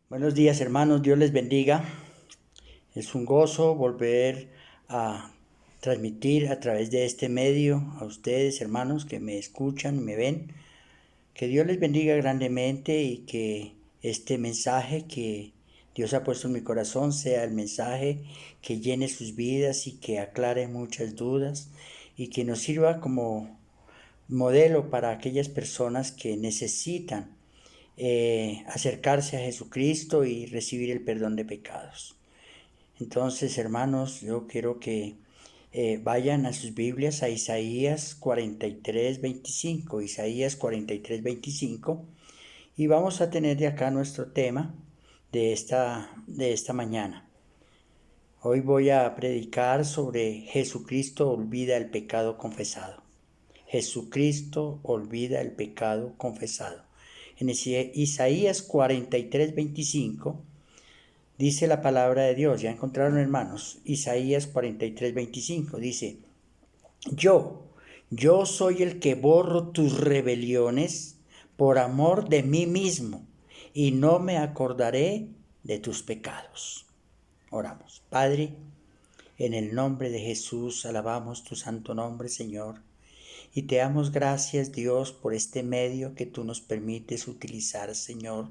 Buenos días, hermanos, Dios les bendiga. Es un gozo volver a transmitir a través de este medio a ustedes, hermanos, que me escuchan, me ven. Que Dios les bendiga grandemente y que este mensaje que Dios ha puesto en mi corazón sea el mensaje que llene sus vidas y que aclare muchas dudas y que nos sirva como modelo para aquellas personas que necesitan acercarse a Jesucristo y recibir el perdón de pecados. Entonces, hermanos, yo quiero que vayan a sus Biblias a Isaías 43:25, Isaías 43:25, y vamos a tener de acá nuestro tema de esta mañana. Hoy voy a predicar sobre Jesucristo olvida el pecado confesado. Jesucristo olvida el pecado confesado. En Isaías 43:25 dice la palabra de Dios, ya encontraron, hermanos, Isaías 43:25 dice, yo soy el que borro tus rebeliones por amor de mí mismo, y no me acordaré de tus pecados. Oramos. Padre, en el nombre de Jesús alabamos tu santo nombre, Señor. Y te damos gracias, Dios, por este medio que tú nos permites utilizar, Señor,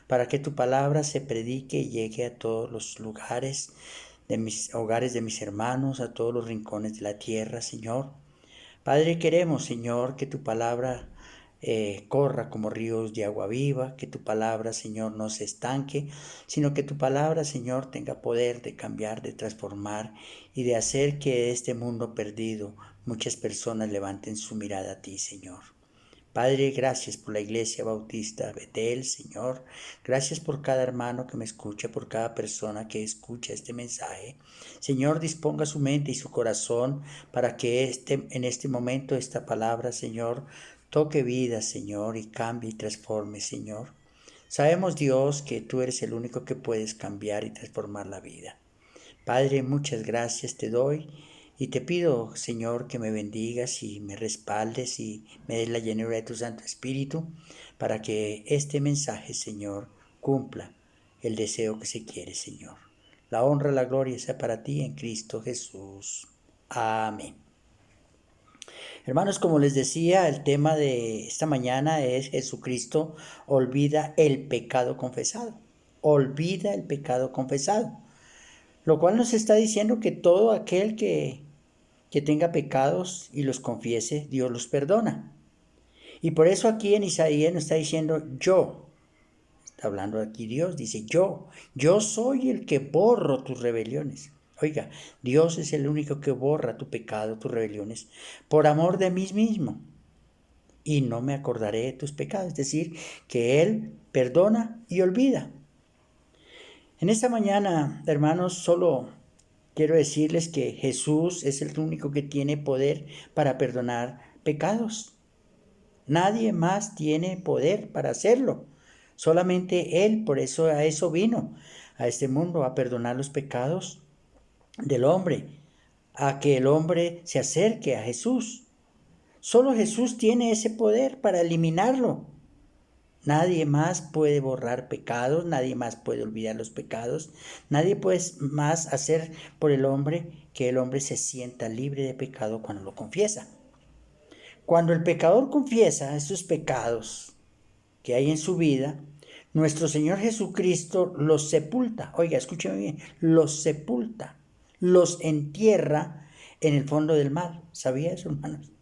para que tu palabra se predique y llegue a todos los lugares de mis hogares de mis hermanos, a todos los rincones de la tierra, Señor. Padre, queremos, Señor, que tu palabra corra como ríos de agua viva, que tu palabra, Señor, no se estanque, sino que tu palabra, Señor, tenga poder de cambiar, de transformar y de hacer que este mundo perdido muchas personas levanten su mirada a ti, Señor. Padre, gracias por la Iglesia Bautista Betel, Señor. Gracias por cada hermano que me escucha, por cada persona que escucha este mensaje. Señor, disponga su mente y su corazón para que en este momento esta palabra, Señor, toque vida, Señor, y cambie y transforme, Señor. Sabemos, Dios, que tú eres el único que puedes cambiar y transformar la vida. Padre, muchas gracias te doy y te pido, Señor, que me bendigas y me respaldes y me des la llenura de tu Santo Espíritu para que este mensaje, Señor, cumpla el deseo que se quiere, Señor. La honra, la gloria sea para ti en Cristo Jesús. Amén. Hermanos, como les decía, el tema de esta mañana es Jesucristo olvida el pecado confesado. Olvida el pecado confesado. Lo cual nos está diciendo que todo aquel que tenga pecados y los confiese, Dios los perdona. Y por eso aquí en Isaías nos está diciendo yo. Está hablando aquí Dios, dice yo soy el que borro tus rebeliones. Oiga, Dios es el único que borra tu pecado, tus rebeliones, por amor de mí mismo. Y no me acordaré de tus pecados. Es decir, que Él perdona y olvida. En esta mañana, hermanos, solo quiero decirles que Jesús es el único que tiene poder para perdonar pecados. Nadie más tiene poder para hacerlo. Solamente Él, por eso a eso vino a este mundo, a perdonar los pecados del hombre, a que el hombre se acerque a Jesús. Solo Jesús tiene ese poder para eliminarlo. Nadie más puede borrar pecados, nadie más puede olvidar los pecados, nadie puede más hacer por el hombre que el hombre se sienta libre de pecado cuando lo confiesa. Cuando el pecador confiesa esos pecados que hay en su vida, nuestro Señor Jesucristo los sepulta. Oiga, escúcheme bien, los sepulta, los entierra en el fondo del mar. ¿Sabía eso, hermanos?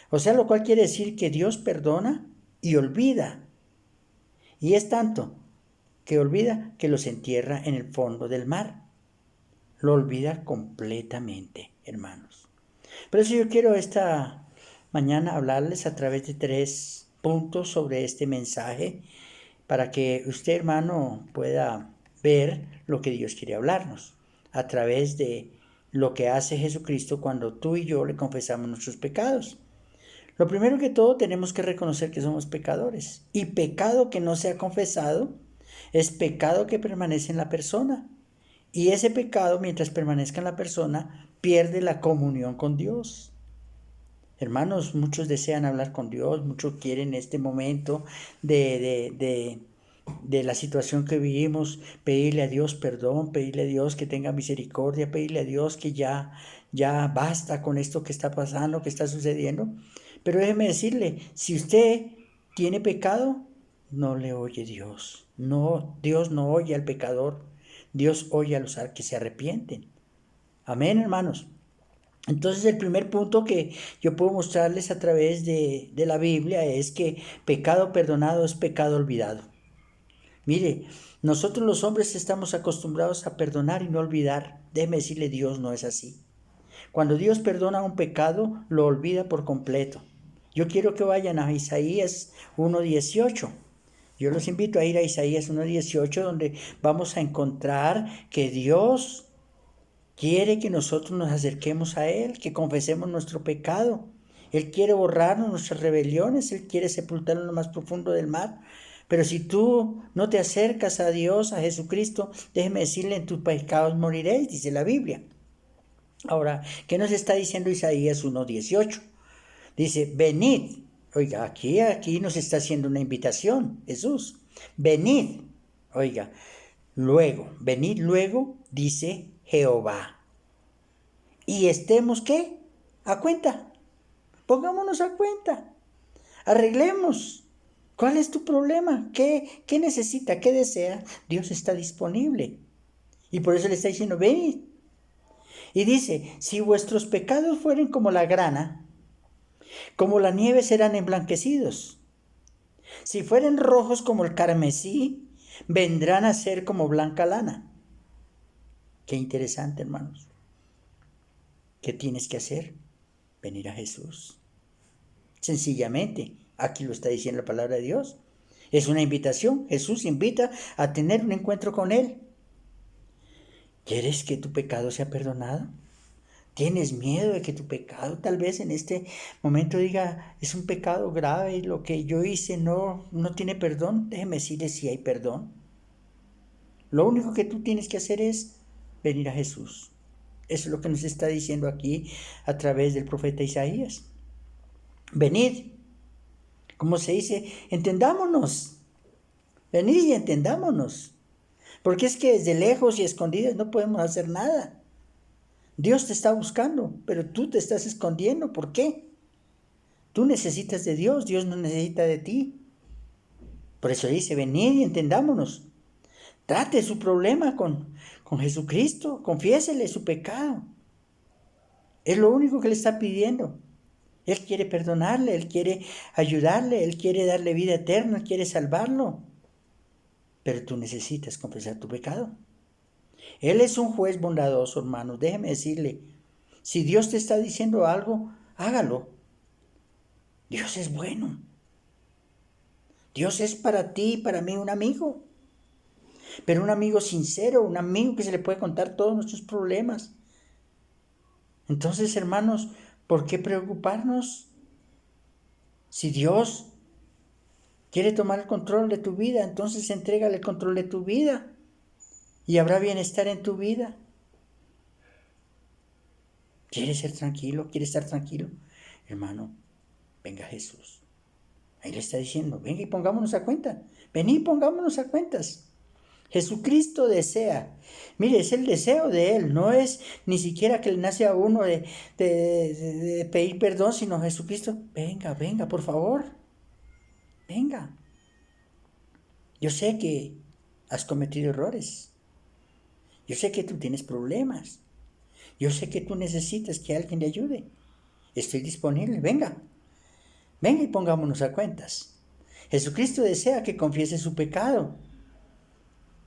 O sea, lo cual quiere decir que Dios perdona y olvida. Y es tanto que olvida que los entierra en el fondo del mar. Lo olvida completamente, hermanos. Por eso yo quiero esta mañana hablarles a través de 3 puntos sobre este mensaje para que usted, hermano, pueda ver lo que Dios quiere hablarnos a través de lo que hace Jesucristo cuando tú y yo le confesamos nuestros pecados. Lo primero que todo tenemos que reconocer que somos pecadores, y pecado que no se ha confesado es pecado que permanece en la persona, y ese pecado, mientras permanezca en la persona, pierde la comunión con Dios. Hermanos, muchos desean hablar con Dios, muchos quieren este momento de de la situación que vivimos, pedirle a Dios perdón, pedirle a Dios que tenga misericordia, pedirle a Dios que ya basta con esto que está pasando, que está sucediendo. Pero déjeme decirle, si usted tiene pecado, no le oye Dios. No, Dios no oye al pecador. Dios oye a los que se arrepienten. Amén, hermanos. Entonces el primer punto que yo puedo mostrarles a través de la Biblia es que pecado perdonado es pecado olvidado. Mire, nosotros los hombres estamos acostumbrados a perdonar y no olvidar. Déjeme decirle, Dios no es así. Cuando Dios perdona un pecado, lo olvida por completo. Yo quiero que vayan a Isaías 1:18. Yo los invito a ir a Isaías 1:18, donde vamos a encontrar que Dios quiere que nosotros nos acerquemos a Él, que confesemos nuestro pecado. Él quiere borrarnos nuestras rebeliones, Él quiere sepultarnos en lo más profundo del mar. Pero si tú no te acercas a Dios, a Jesucristo, déjeme decirle, en tus pecados moriréis, dice la Biblia. Ahora, ¿qué nos está diciendo Isaías 1:18? Dice, venid. Oiga, aquí nos está haciendo una invitación, Jesús. Venid. Oiga, venid luego, dice Jehová. Y estemos, ¿qué? A cuenta. Pongámonos a cuenta. Arreglemos. ¿Cuál es tu problema? ¿Qué necesita? ¿Qué desea? Dios está disponible. Y por eso le está diciendo, venid. Y dice, si vuestros pecados fueren como la grana, como la nieve serán emblanquecidos. Si fueren rojos como el carmesí, vendrán a ser como blanca lana. Qué interesante, hermanos. ¿Qué tienes que hacer? Venir a Jesús. Sencillamente, aquí lo está diciendo la palabra de Dios. Es una invitación. Jesús invita a tener un encuentro con Él. ¿Quieres que tu pecado sea perdonado? ¿Tienes miedo de que tu pecado tal vez en este momento diga, es un pecado grave, lo que yo hice no tiene perdón? Déjeme decirle si hay perdón. Lo único que tú tienes que hacer es venir a Jesús. Eso es lo que nos está diciendo aquí a través del profeta Isaías. Venid, como se dice, entendámonos. Venid y entendámonos. Porque es que desde lejos y escondidas no podemos hacer nada. Dios te está buscando, pero tú te estás escondiendo. ¿Por qué? Tú necesitas de Dios, Dios no necesita de ti. Por eso dice, venid y entendámonos. Trate su problema con Jesucristo, confiésele su pecado. Es lo único que le está pidiendo. Él quiere perdonarle, Él quiere ayudarle, Él quiere darle vida eterna, Él quiere salvarlo. Pero tú necesitas confesar tu pecado. Él es un juez bondadoso, hermanos. Déjeme decirle, si Dios te está diciendo algo, hágalo. Dios es bueno. Dios es para ti y para mí un amigo. Pero un amigo sincero, un amigo que se le puede contar todos nuestros problemas. Entonces, hermanos, ¿por qué preocuparnos? Si Dios quiere tomar el control de tu vida, entonces entrégale el control de tu vida y habrá bienestar en tu vida. ¿Quieres ser tranquilo? ¿Quieres estar tranquilo? Hermano, venga Jesús. Ahí le está diciendo, venga y pongámonos a cuenta. Vení y pongámonos a cuentas. Jesucristo desea. Mire, es el deseo de Él. No es ni siquiera que le nace a uno de pedir perdón, sino Jesucristo. Venga, por favor. Venga. Yo sé que has cometido errores. Yo sé que tú tienes problemas. Yo sé que tú necesitas que alguien le ayude. Estoy disponible. Venga. Venga y pongámonos a cuentas. Jesucristo desea que confiese su pecado.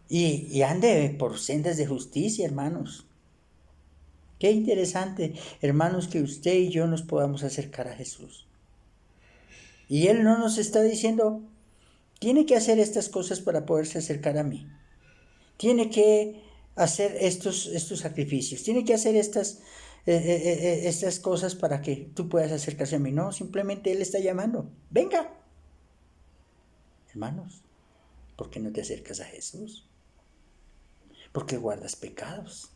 Y ande por sendas de justicia, hermanos. Qué interesante, hermanos, que usted y yo nos podamos acercar a Jesús. Y Él no nos está diciendo, tiene que hacer estas cosas para poderse acercar a mí. Tiene que hacer estos sacrificios. Tiene que hacer estas cosas para que tú puedas acercarse a mí. No, simplemente Él está llamando. Venga. Hermanos, ¿por qué no te acercas a Jesús? Porque guardas pecados.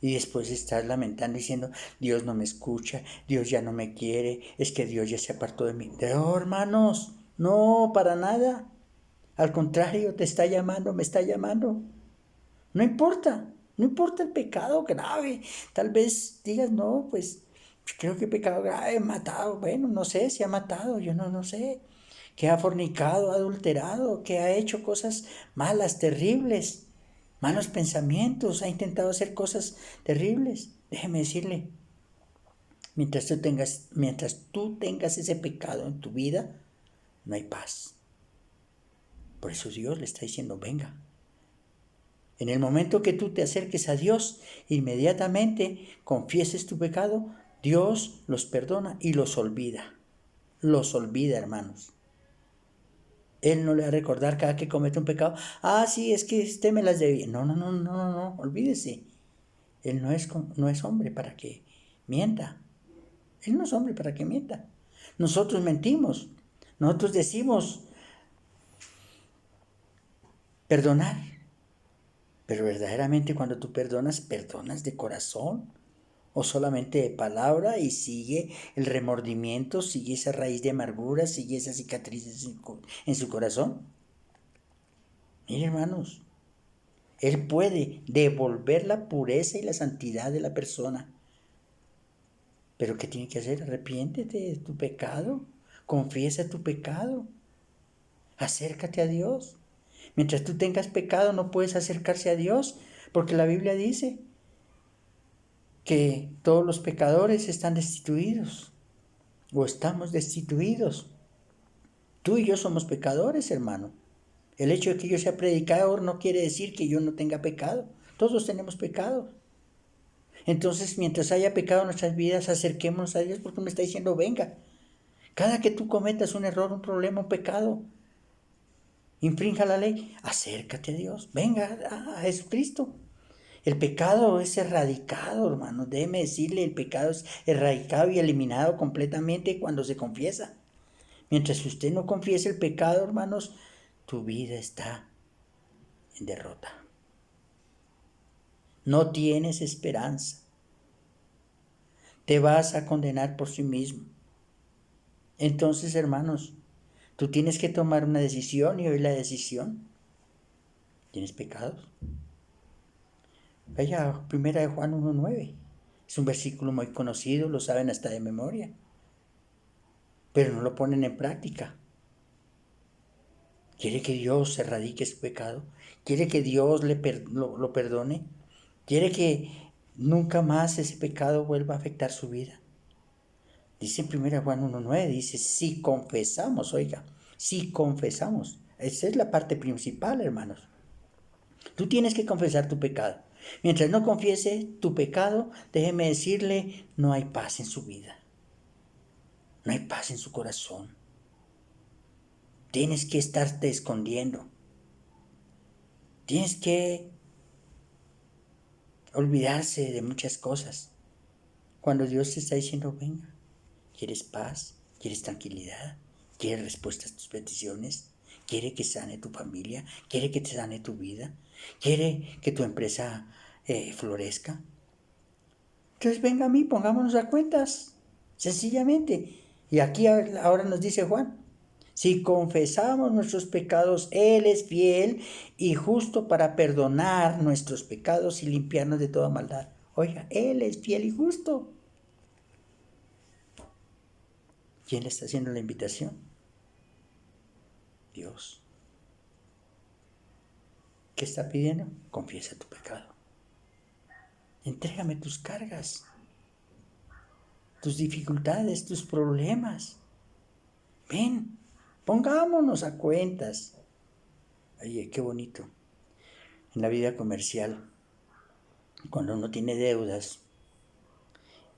Y después estás lamentando diciendo, Dios no me escucha, Dios ya no me quiere, es que Dios ya se apartó de mí. No, hermanos, no, para nada. Al contrario, te está llamando, me está llamando. No importa, no importa el pecado grave. Tal vez digas, no, pues creo que pecado grave, matado. Bueno, no sé si ha matado, yo no sé. Que ha fornicado, ha adulterado, que ha hecho cosas malas, terribles, malos pensamientos, ha intentado hacer cosas terribles. Déjeme decirle, mientras tú tengas ese pecado en tu vida, no hay paz. Por eso Dios le está diciendo, venga. En el momento que tú te acerques a Dios, inmediatamente confieses tu pecado, Dios los perdona y los olvida. Los olvida, hermanos. Él no le va a recordar cada que comete un pecado. Ah, sí, es que usted me las debía. No, olvídese. Él no es hombre para que mienta. Él no es hombre para que mienta. Nosotros mentimos. Nosotros decimos perdonar. Pero verdaderamente cuando tú perdonas de corazón o solamente de palabra y sigue el remordimiento, sigue esa raíz de amargura, sigue esas cicatrices en su corazón. Mire, hermanos, Él puede devolver la pureza y la santidad de la persona. Pero ¿qué tiene que hacer? Arrepiéntete de tu pecado, confiesa tu pecado, acércate a Dios. Mientras tú tengas pecado no puedes acercarse a Dios, porque la Biblia dice que todos los pecadores están destituidos o estamos destituidos. Tú y yo somos pecadores, hermano. El hecho de que yo sea predicador no quiere decir que yo no tenga pecado. Todos tenemos pecado. Entonces, mientras haya pecado en nuestras vidas, acerquémonos a Dios porque me está diciendo, venga. Cada que tú cometas un error, un problema, un pecado, infrinja la ley, acércate a Dios. Venga a Jesucristo. El pecado es erradicado, hermano. Déjeme decirle, el pecado es erradicado y eliminado completamente cuando se confiesa. Mientras usted no confiese el pecado, hermanos, tu vida está en derrota. No tienes esperanza. Te vas a condenar por sí mismo. Entonces, hermanos, tú tienes que tomar una decisión y hoy la decisión. ¿Tienes pecados? Vaya a 1 Juan 1:9. Es un versículo muy conocido, lo saben hasta de memoria, pero no lo ponen en práctica. ¿Quiere que Dios erradique su pecado? ¿Quiere que Dios lo perdone? ¿Quiere que nunca más ese pecado vuelva a afectar su vida? Dice en 1 Juan 1:9, dice, si confesamos, oiga, si confesamos. Esa es la parte principal, hermanos. Tú tienes que confesar tu pecado. Mientras no confiese tu pecado, déjeme decirle, no hay paz en su vida. No hay paz en su corazón. Tienes que estarte escondiendo. Tienes que olvidarse de muchas cosas. Cuando Dios te está diciendo, venga, ¿quieres paz? ¿Quieres tranquilidad? ¿Quieres respuestas a tus peticiones? ¿Quiere que sane tu familia? ¿Quiere que te sane tu vida? ¿Quiere que tu empresa florezca? Entonces venga a mí, pongámonos a cuentas, sencillamente. Y aquí ahora nos dice Juan, si confesamos nuestros pecados, Él es fiel y justo para perdonar nuestros pecados y limpiarnos de toda maldad. Oiga, Él es fiel y justo. ¿Quién le está haciendo la invitación? Dios. ¿Qué está pidiendo? Confiesa tu pecado. Entrégame tus cargas, tus dificultades, tus problemas. Ven, pongámonos a cuentas. Oye, qué bonito. En la vida comercial, cuando uno tiene deudas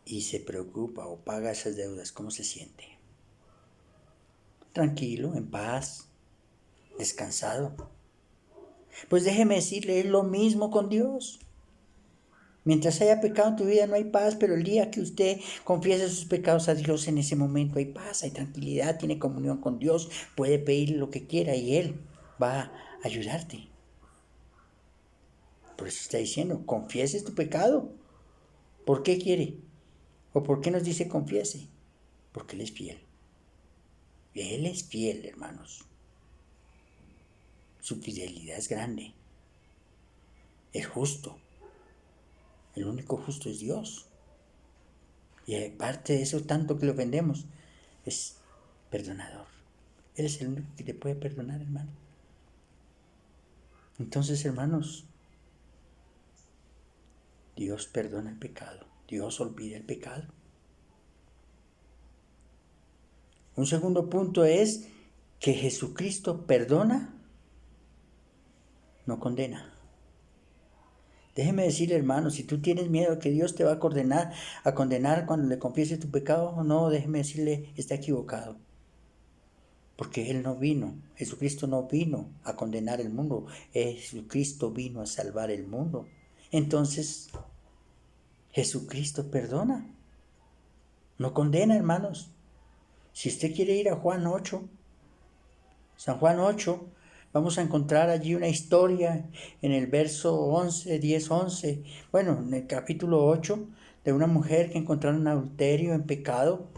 y se preocupa o paga esas deudas, ¿cómo se siente? Tranquilo, en paz, descansado. Pues déjeme decirle, es lo mismo con Dios. Mientras haya pecado en tu vida no hay paz, pero el día que usted confiese sus pecados a Dios, en ese momento hay paz, hay tranquilidad, tiene comunión con Dios, puede pedirle lo que quiera y Él va a ayudarte. Por eso está diciendo, confieses tu pecado. ¿Por qué quiere? ¿O por qué nos dice confiese? Porque Él es fiel. Él es fiel, hermanos. Su fidelidad es grande. Es justo. El único justo es Dios. Y aparte de eso, tanto que lo ofendemos, es perdonador. Él es el único que te puede perdonar, hermano. Entonces, hermanos, Dios perdona el pecado. Dios olvida el pecado. Un segundo punto es que Jesucristo perdona, no condena. Déjeme decirle, hermano, si tú tienes miedo de que Dios te va a condenar cuando le confieses tu pecado, no, déjeme decirle, está equivocado. Porque Él no vino, Jesucristo no vino a condenar el mundo, Jesucristo vino a salvar el mundo. Entonces, Jesucristo perdona, no condena, hermanos. Si usted quiere ir a Juan 8, San Juan 8, vamos a encontrar allí una historia en el verso 11, 10, 11. Bueno, en el capítulo 8, de una mujer que encontraron adulterio en pecado.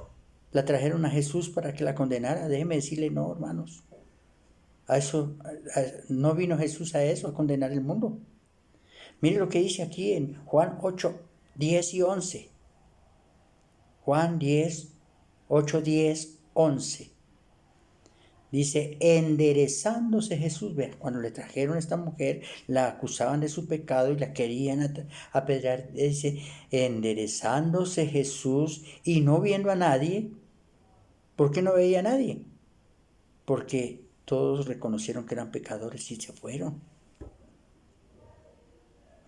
La trajeron a Jesús para que la condenara. Déjeme decirle, no, hermanos. No vino Jesús a eso, a condenar el mundo. Mire lo que dice aquí en Juan 8, 10 y 11. Juan 10, 8, 10, 11. Dice, enderezándose Jesús, ve, cuando le trajeron a esta mujer, la acusaban de su pecado y la querían apedrear. Dice, enderezándose Jesús y no viendo a nadie. ¿Por qué no veía a nadie? Porque todos reconocieron que eran pecadores y se fueron.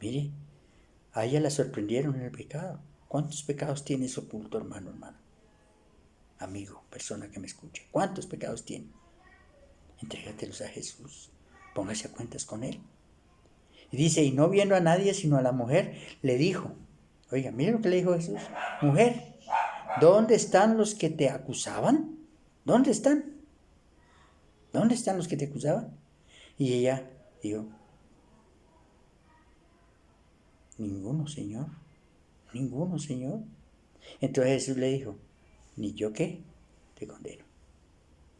Mire, a ella la sorprendieron en el pecado. ¿Cuántos pecados tienes oculto, hermano? Amigo, persona que me escuche. ¿Cuántos pecados tiene? Entrégatelos a Jesús. Póngase a cuentas con Él. Y dice, y no viendo a nadie sino a la mujer, le dijo, oiga, mire lo que le dijo Jesús. Mujer, ¿dónde están los que te acusaban? ¿Dónde están? ¿Dónde están los que te acusaban? Y ella dijo, ninguno, Señor. Ninguno, Señor. Entonces Jesús le dijo, ¿ni yo qué? Te condeno.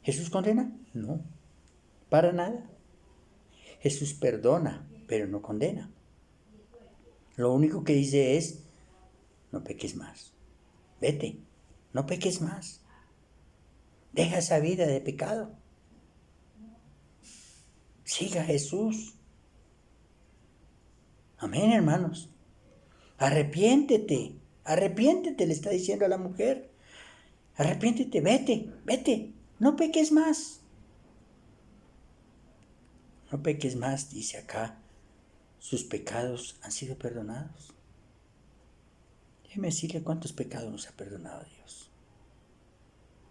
¿Jesús condena? No, para nada. Jesús perdona, pero no condena. Lo único que dice es, no peques más. Vete, no peques más. Deja esa vida de pecado. Siga a Jesús. Amén, hermanos. Arrepiéntete, le está diciendo a la mujer. Arrepiéntete, vete, no peques más. No peques más, dice acá, sus pecados han sido perdonados. Déjeme decirle cuántos pecados nos ha perdonado Dios.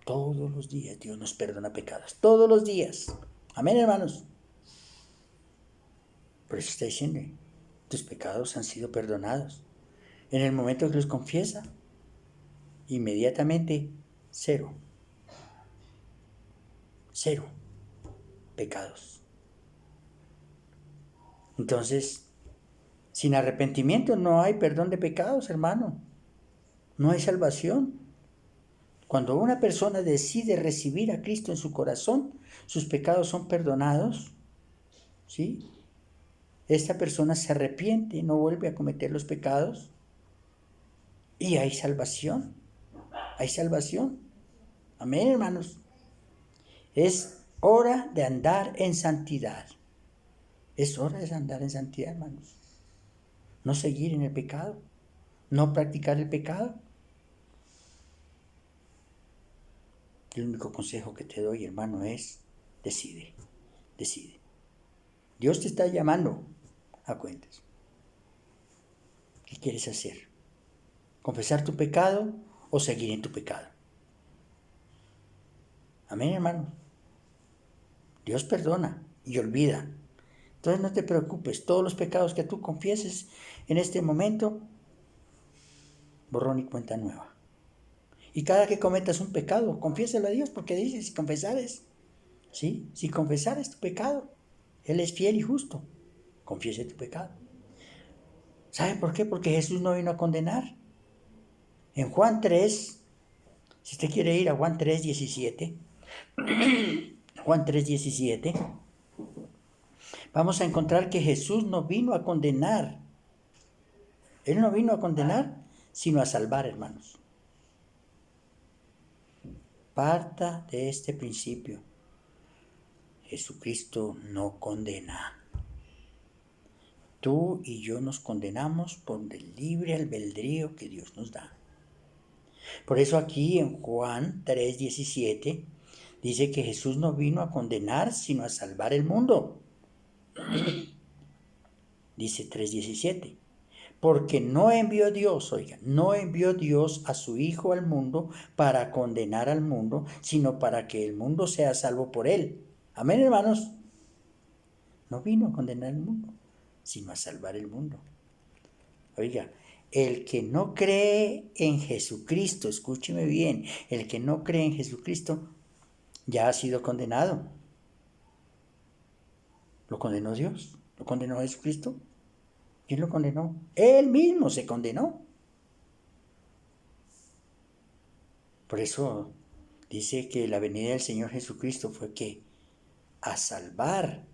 Todos los días Dios nos perdona pecados, todos los días. Amén, hermanos. Por eso está diciendo, tus pecados han sido perdonados. En el momento que los confiesa, inmediatamente, cero pecados. Entonces, sin arrepentimiento no hay perdón de pecados, hermano. No hay salvación. Cuando una persona decide recibir a Cristo en su corazón, sus pecados son perdonados, ¿sí? Esta persona se arrepiente, no vuelve a cometer los pecados y hay salvación. Hay salvación. Amén, hermanos. Es hora de andar en santidad. Es hora de andar en santidad, hermanos. No seguir en el pecado. No practicar el pecado. El único consejo que te doy, hermano, es decide. Dios te está llamando a cuentas. ¿Qué quieres hacer? ¿Confesar tu pecado o seguir en tu pecado? Amén, hermano. Dios perdona y olvida. Entonces no te preocupes. Todos los pecados que tú confieses en este momento, borrón y cuenta nueva. Y cada que cometas un pecado, confiésalo a Dios, porque dice, si confesares, ¿sí? Si confesares tu pecado, Él es fiel y justo. Confiese tu pecado. ¿Sabe por qué? Porque Jesús no vino a condenar. En Juan 3, si usted quiere ir a Juan 3, 17, Juan 3, 17, vamos a encontrar que Jesús no vino a condenar. Él no vino a condenar, sino a salvar, hermanos. Parta de este principio. Jesucristo no condena. Tú y yo nos condenamos por el libre albedrío que Dios nos da. Por eso aquí en Juan 3:17 dice que Jesús no vino a condenar, sino a salvar el mundo. Dice 3:17. Porque no envió Dios, no envió Dios a su Hijo al mundo para condenar al mundo, sino para que el mundo sea salvo por él. Amén, hermanos. No vino a condenar al mundo, sino a salvar el mundo. Oiga, el que no cree en Jesucristo, escúcheme bien, el que no cree en Jesucristo ya ha sido condenado. ¿Lo condenó Dios? ¿Lo condenó Jesucristo? ¿Quién lo condenó? Él mismo se condenó. Por eso dice que la venida del Señor Jesucristo fue que a salvar,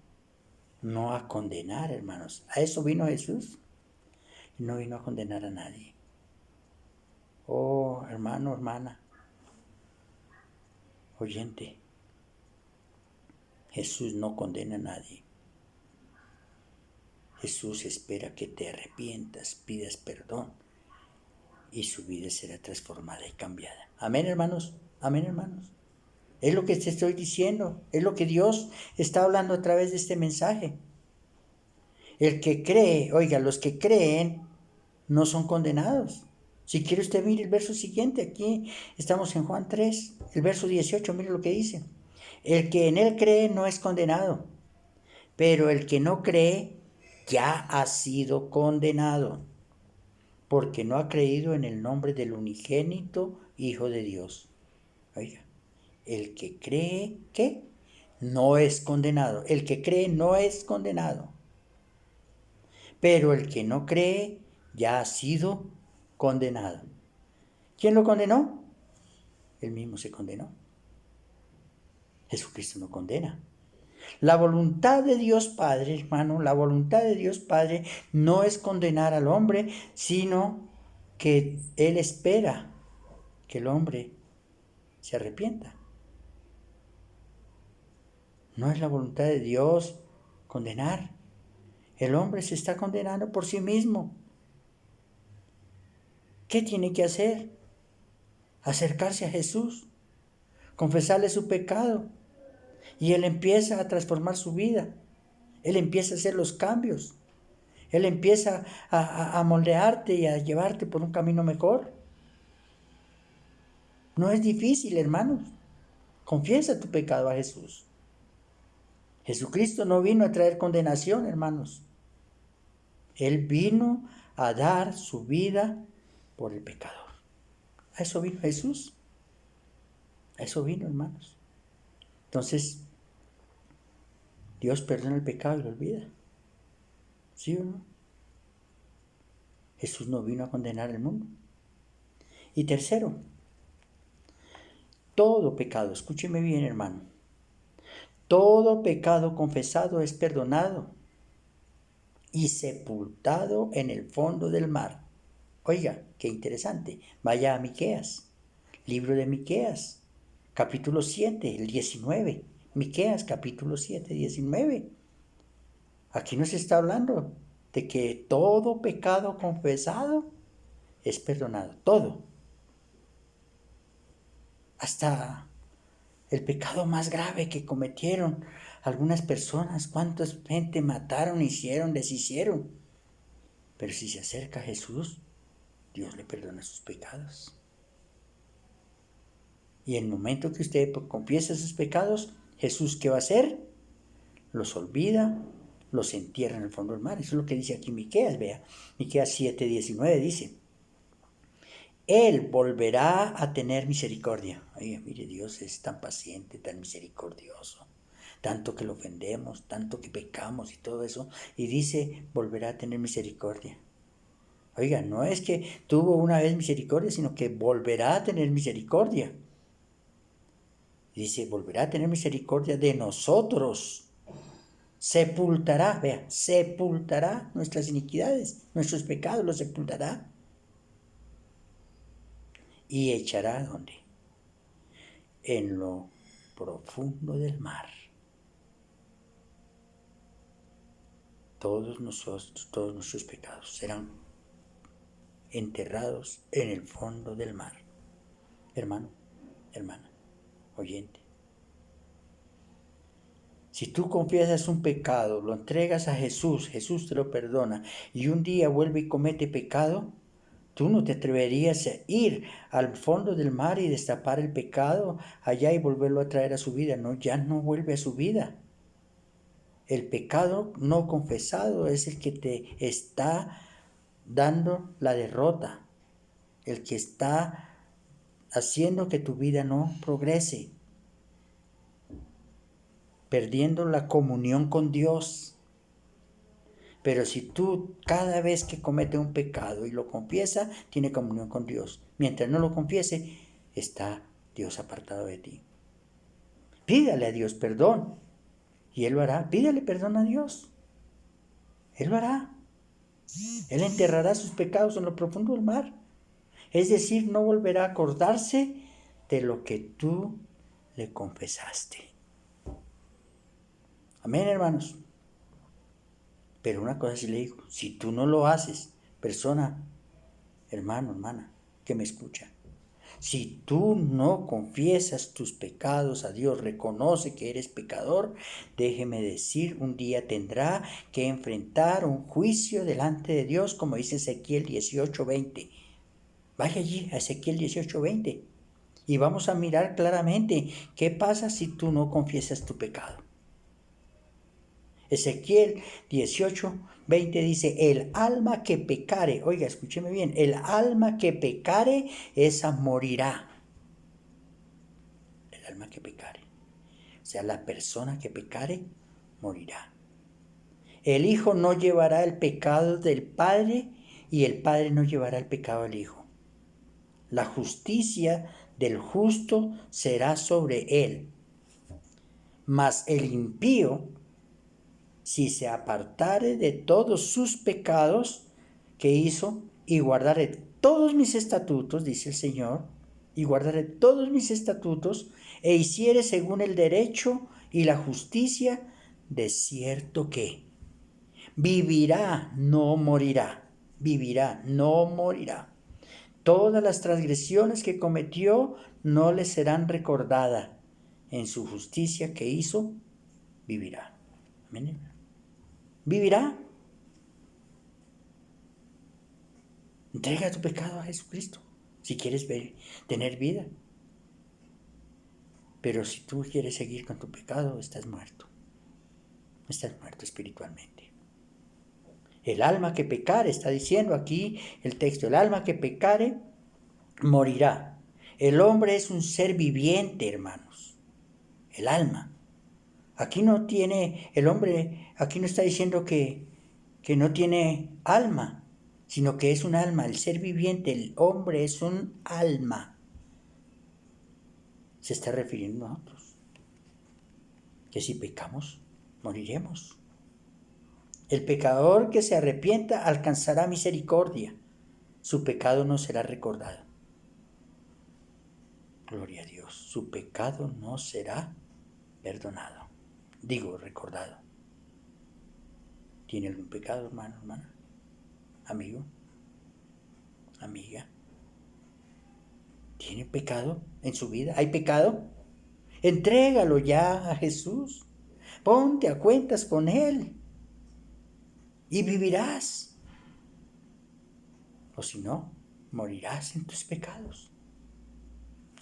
no a condenar, hermanos. A eso vino Jesús. No vino a condenar a nadie. Oh, hermano, hermana, oyente, Jesús no condena a nadie. Jesús espera que te arrepientas, pidas perdón y su vida será transformada y cambiada. Amén, hermanos. Amén, hermanos. Es lo que te estoy diciendo. Es lo que Dios está hablando a través de este mensaje. El que cree, oiga, los que creen no son condenados. Si quiere usted mire el verso siguiente. Aquí estamos en Juan 3, el verso 18. Mire lo que dice. El que en él cree no es condenado, pero el que no cree ya ha sido condenado, porque no ha creído en el nombre del unigénito Hijo de Dios. Oiga, el que cree, ¿qué? No es condenado. El que cree no es condenado. Pero el que no cree ya ha sido condenado. ¿Quién lo condenó? Él mismo se condenó. Jesucristo no condena. La voluntad de Dios Padre, hermano, la voluntad de Dios Padre no es condenar al hombre, sino que Él espera que el hombre se arrepienta. No es la voluntad de Dios condenar. El hombre se está condenando por sí mismo. ¿Qué tiene que hacer? Acercarse a Jesús, confesarle su pecado, y Él empieza a transformar su vida. Él empieza a hacer los cambios. Él empieza a moldearte y a llevarte por un camino mejor. No es difícil, hermanos. Confiesa tu pecado a Jesús. Jesucristo no vino a traer condenación, hermanos. Él vino a dar su vida por el pecador. A eso vino Jesús. A eso vino, hermanos. Entonces, Dios perdona el pecado y lo olvida. ¿Sí o no? Jesús no vino a condenar el mundo. Y tercero, todo pecado, escúcheme bien, hermano, todo pecado confesado es perdonado y sepultado en el fondo del mar. Oiga, qué interesante. Vaya a Miqueas, libro de Miqueas, capítulo 7, el 19. Miqueas, capítulo 7, 19. Aquí nos está hablando de que todo pecado confesado es perdonado. Todo. Hasta el pecado más grave que cometieron algunas personas. ¿Cuánta gente mataron, hicieron, deshicieron? Pero si se acerca a Jesús, Dios le perdona sus pecados. Y en el momento que usted confiesa sus pecados, Jesús, ¿qué va a hacer? Los olvida, los entierra en el fondo del mar. Eso es lo que dice aquí Miqueas, vea. Miqueas 7:19 dice: Él volverá a tener misericordia. Oye, mire, Dios es tan paciente, tan misericordioso. Tanto que lo ofendemos, tanto que pecamos y todo eso. Y dice, volverá a tener misericordia. Oiga, no es que tuvo una vez misericordia, sino que volverá a tener misericordia. Dice, volverá a tener misericordia de nosotros, sepultará, vea, sepultará nuestras iniquidades, nuestros pecados los sepultará. Y echará, ¿dónde? En lo profundo del mar. Todos nuestros pecados serán enterrados en el fondo del mar. Hermano, hermana, oyente. Si tú confiesas un pecado, lo entregas a Jesús, Jesús te lo perdona, y un día vuelve y comete pecado, tú no te atreverías a ir al fondo del mar y destapar el pecado allá y volverlo a traer a su vida. No, ya no vuelve a su vida. El pecado no confesado es el que te está dando la derrota, el que está haciendo que tu vida no progrese, perdiendo la comunión con Dios. Pero si tú cada vez que comete un pecado y lo confiesa, tiene comunión con Dios. Mientras no lo confiese, está Dios apartado de ti. Pídale a Dios perdón y Él lo hará. Pídale perdón a Dios. Él lo hará. Él enterrará sus pecados en lo profundo del mar. Es decir, no volverá a acordarse de lo que tú le confesaste. Amén, hermanos. Pero una cosa sí le digo, si tú no lo haces, persona, hermano, hermana, que me escucha, si tú no confiesas tus pecados a Dios, reconoce que eres pecador, déjeme decir, un día tendrá que enfrentar un juicio delante de Dios, como dice Ezequiel 18:20. Vaya allí a Ezequiel 18:20 y vamos a mirar claramente qué pasa si tú no confiesas tu pecado. Ezequiel 18:20 dice, el alma que pecare, oiga, escúcheme bien, el alma que pecare, esa morirá. El alma que pecare, o sea, la persona que pecare, morirá. El hijo no llevará el pecado del padre y el padre no llevará el pecado del hijo. La justicia del justo será sobre él, mas el impío, si se apartare de todos sus pecados que hizo y guardare todos mis estatutos, dice el Señor, y guardare todos mis estatutos, e hiciere según el derecho y la justicia, de cierto que vivirá, no morirá, vivirá, no morirá. Todas las transgresiones que cometió no le serán recordadas. En su justicia que hizo, vivirá. Amén. Vivirá. Entrega tu pecado a Jesucristo si quieres tener vida. Pero si tú quieres seguir con tu pecado, estás muerto. Estás muerto espiritualmente. El alma que pecare, está diciendo aquí el texto, el alma que pecare morirá. El hombre es un ser viviente, hermanos. El alma. Aquí no tiene, el hombre, aquí no está diciendo que no tiene alma, sino que es un alma, el ser viviente, el hombre es un alma. Se está refiriendo a nosotros. Que si pecamos, moriremos. El pecador que se arrepienta alcanzará misericordia. Su pecado no será recordado. Gloria a Dios. Su pecado no será perdonado. Digo, recordado. ¿Tiene algún pecado, hermano, hermana? Amigo, amiga. ¿Tiene pecado en su vida? ¿Hay pecado? Entrégalo ya a Jesús. Ponte a cuentas con Él y vivirás. O si no, morirás en tus pecados.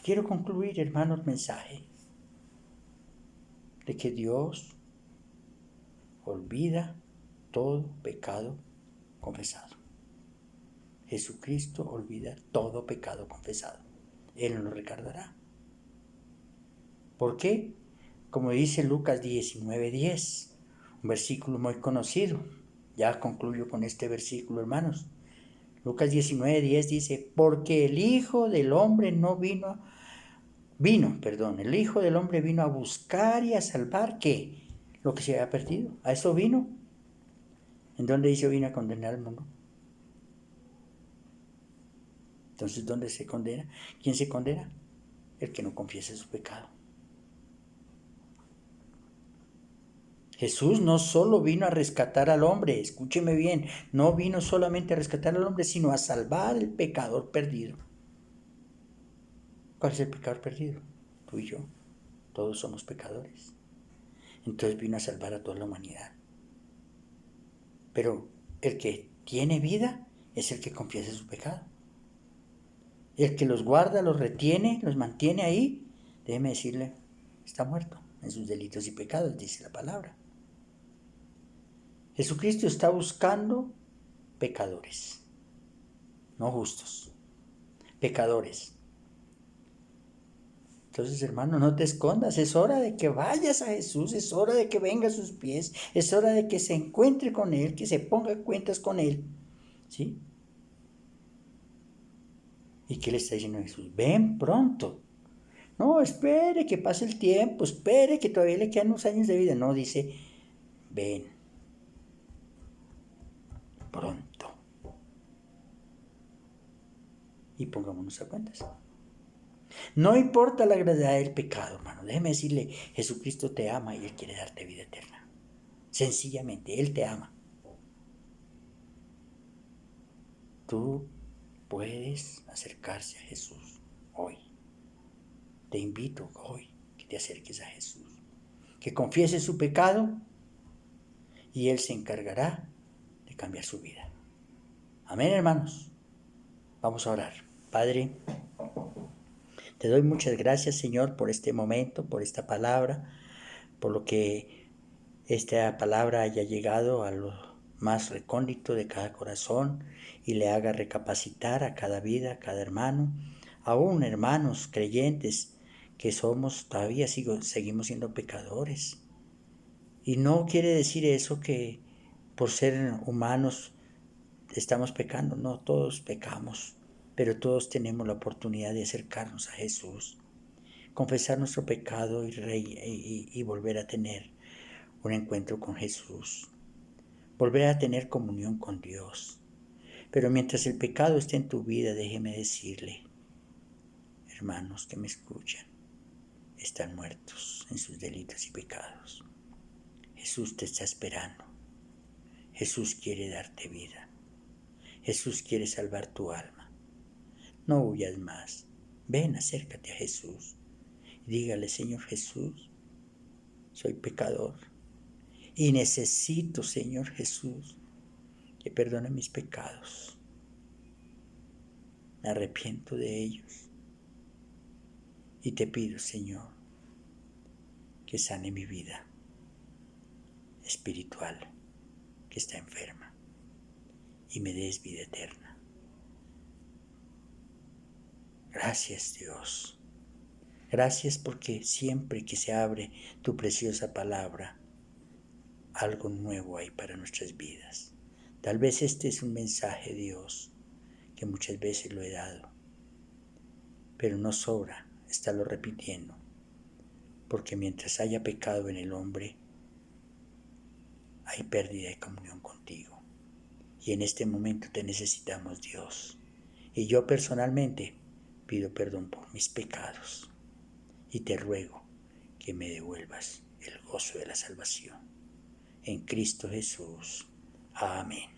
Quiero concluir, hermano, el mensaje de que Dios olvida todo pecado confesado. Jesucristo olvida todo pecado confesado. Él no lo recordará. ¿Por qué? Como dice Lucas 19:10, un versículo muy conocido. Ya concluyo con este versículo, hermanos. Lucas 19:10 dice, porque el Hijo del Hombre el Hijo del Hombre vino a buscar y a salvar, ¿qué? lo que se había perdido. A eso vino. ¿En dónde dice vino a condenar al mundo? Entonces, ¿dónde se condena? ¿Quién se condena? El que no confiese su pecado. Jesús no solo vino a rescatar al hombre, escúcheme bien, no vino solamente a rescatar al hombre, sino a salvar al pecador perdido. ¿Cuál es el pecador perdido? Tú y yo. Todos somos pecadores. Entonces vino a salvar a toda la humanidad. Pero el que tiene vida es el que confiesa su pecado. El que los guarda, los retiene, los mantiene ahí, déjeme decirle, está muerto en sus delitos y pecados, dice la palabra. Jesucristo está buscando pecadores, no justos, pecadores. Entonces, hermano, no te escondas, es hora de que vayas a Jesús, es hora de que venga a sus pies, es hora de que se encuentre con Él, que se ponga cuentas con Él, ¿sí? ¿Y qué le está diciendo Jesús? Ven pronto. No, espere que pase el tiempo, espere que todavía le quedan unos años de vida. No, dice, ven pronto. Y pongámonos a cuentas. No importa la gravedad del pecado, hermano. Déjeme decirle, Jesucristo te ama y Él quiere darte vida eterna. Sencillamente, Él te ama. Tú puedes acercarse a Jesús hoy. Te invito hoy que te acerques a Jesús. Que confieses su pecado y Él se encargará de cambiar su vida. Amén, hermanos. Vamos a orar. Padre, te doy muchas gracias, Señor, por este momento, por esta palabra, por lo que esta palabra haya llegado a lo más recóndito de cada corazón y le haga recapacitar a cada vida, a cada hermano, aún hermanos creyentes que somos, todavía seguimos siendo pecadores. Y no quiere decir eso que por ser humanos estamos pecando, no, todos pecamos, pero todos tenemos la oportunidad de acercarnos a Jesús, confesar nuestro pecado y volver a tener un encuentro con Jesús, volver a tener comunión con Dios. Pero mientras el pecado esté en tu vida, déjeme decirle, hermanos que me escuchan, están muertos en sus delitos y pecados. Jesús te está esperando. Jesús quiere darte vida. Jesús quiere salvar tu alma. No huyas más. Ven, acércate a Jesús. Dígale, Señor Jesús, soy pecador y necesito, Señor Jesús, que perdone mis pecados. Me arrepiento de ellos y te pido, Señor, que sane mi vida espiritual que está enferma y me des vida eterna. Gracias, Dios. Gracias porque siempre que se abre tu preciosa palabra, algo nuevo hay para nuestras vidas. Tal vez este es un mensaje, Dios, que muchas veces lo he dado, pero no sobra estarlo repitiendo, porque mientras haya pecado en el hombre, hay pérdida de comunión contigo. Y en este momento te necesitamos, Dios. Y yo personalmente pido perdón por mis pecados y te ruego que me devuelvas el gozo de la salvación. En Cristo Jesús. Amén.